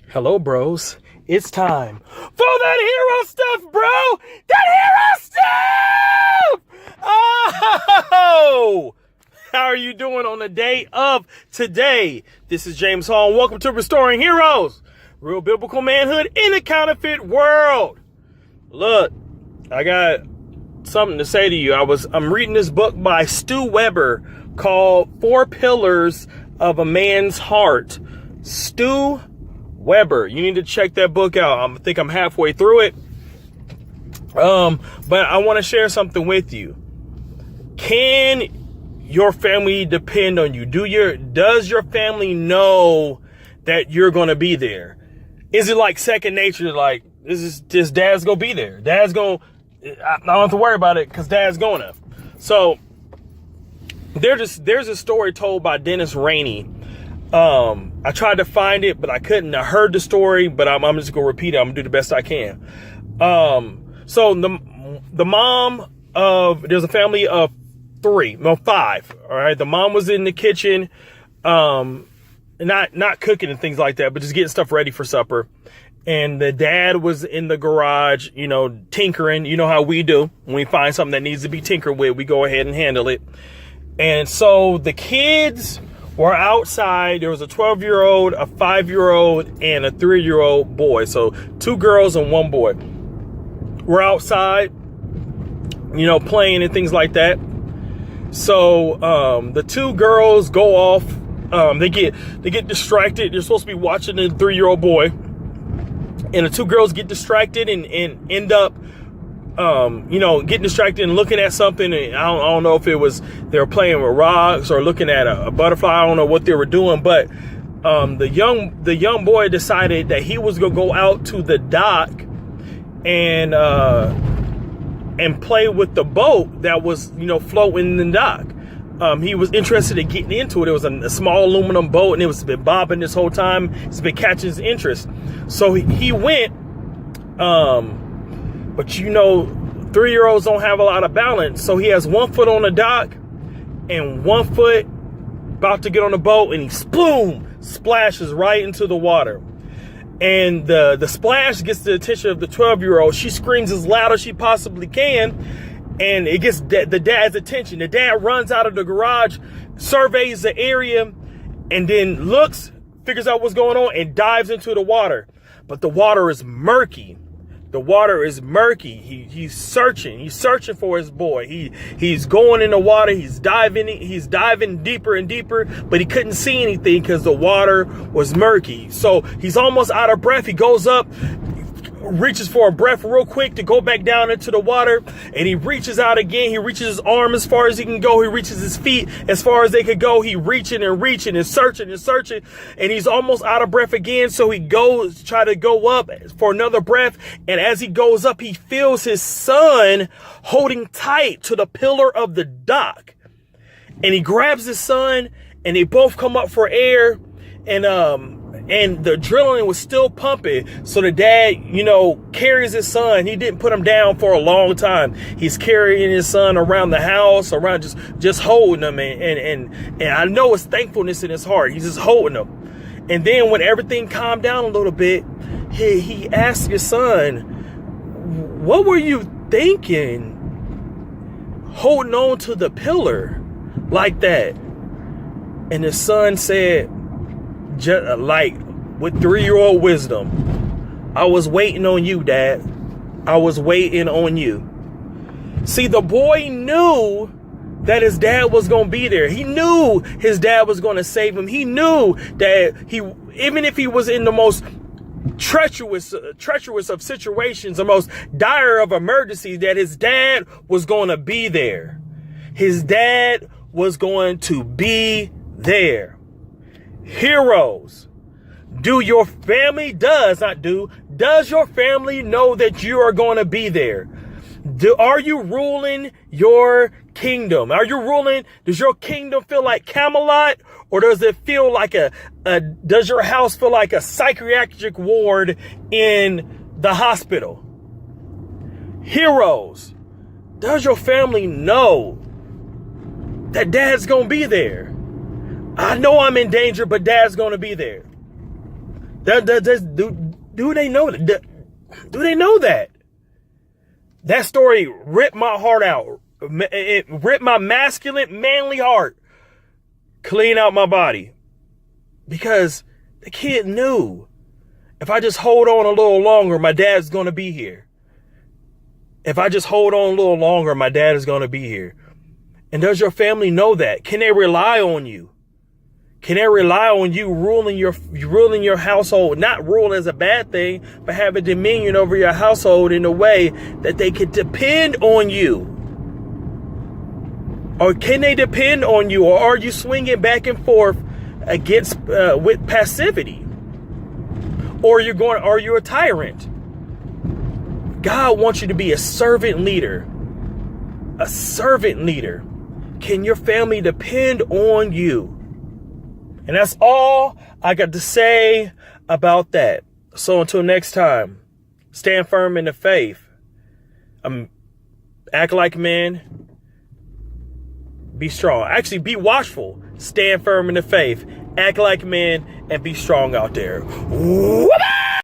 Hello, bros. It's time for that hero stuff, bro. That hero stuff. Oh, how are you doing on the day of today? This is James Hall, and welcome to Restoring Heroes, real biblical manhood in a counterfeit world. Look, I got something to say to you. I'm reading this book by Stu Weber called 4 Pillars of a Man's Heart. Stu Weber, you need to check that book out. I think I'm halfway through it. But I want to share something with you. Can your family depend on you? Does your family know that you're going to be there? Is it like second nature? Like, this dad's going to be there. I don't have to worry about it because dad's going to. So there's a story told by Dennis Rainey. I tried to find it, but I couldn't. I heard the story, but I'm just going to repeat it. I'm going to do the best I can. So the mom there's a family of 5. All right. The mom was in the kitchen, not cooking and things like that, but just getting stuff ready for supper. And the dad was in the garage, tinkering. You know how we do when we find something that needs to be tinkered with, we go ahead and handle it. And so the kids were outside. There was a 12-year-old, a 5-year-old, and a 3-year-old boy. So 2 girls and 1 boy were outside, playing and things like that. So the 2 girls go off. They get distracted. They're supposed to be watching the 3-year-old boy, and the 2 girls get distracted and end up getting distracted and looking at something. And I don't know if it was they were playing with rocks or looking at a butterfly. I don't know what they were doing, but the young boy decided that he was gonna go out to the dock and play with the boat that was floating in the dock. He was interested in getting into it. It was a small aluminum boat, and it was been bobbing this whole time. It's been catching his interest, so he went. But 3-year-olds don't have a lot of balance. So he has 1 foot on the dock and 1 foot about to get on the boat, and he splashes right into the water. And the splash gets the attention of the 12-year-old. She screams as loud as she possibly can, and it gets the dad's attention. The dad runs out of the garage, surveys the area, and then figures out what's going on, and dives into the water. But the water is murky. He's searching for his boy. He's going in the water. He's diving deeper and deeper, but he couldn't see anything because the water was murky. So he's almost out of breath. He goes up, reaches for a breath real quick to go back down into the water, and he reaches out again. He reaches his arm as far as he can go. He reaches his feet as far as they could go. He reaching and searching, and he's almost out of breath again. So he goes try to go up for another breath, and as he goes up, he feels his son holding tight to the pillar of the dock, and he grabs his son, and they both come up for air, and the adrenaline was still pumping. So the dad, carries his son. He didn't put him down for a long time. He's carrying his son around the house, around just holding him. And I know it's thankfulness in his heart. He's just holding him. And then when everything calmed down a little bit, he asked his son, "What were you thinking holding on to the pillar like that?" And his son said, just like with 3-year-old wisdom, "I was waiting on you, Dad. I was waiting on you." See, the boy knew that his dad was going to be there. He knew his dad was going to save him. He knew that even if he was in the most treacherous of situations, the most dire of emergencies, that his dad was going to be there. His dad was going to be there. Heroes, does your family know that you are going to be there? Are you ruling your kingdom? Does your kingdom feel like Camelot, or does it feel like does your house feel like a psychiatric ward in the hospital? Heroes, does your family know that dad's going to be there? I know I'm in danger, but dad's going to be there. Do they know that? Do they know that? That story ripped my heart out. It ripped my masculine, manly heart clean out my body. Because the kid knew, if I just hold on a little longer, my dad's going to be here. If I just hold on a little longer, my dad is going to be here. And does your family know that? Can they rely on you? Can they rely on you ruling your household? Not rule as a bad thing, but having dominion over your household in a way that they could depend on you. Or can they depend on you? Or are you swinging back and forth against with passivity? Or are you a tyrant? God wants you to be a servant leader. A servant leader. Can your family depend on you? And that's all I got to say about that. So until next time, stand firm in the faith. Act like men. Be strong. Actually, be watchful. Stand firm in the faith. Act like men and be strong out there. Whoop!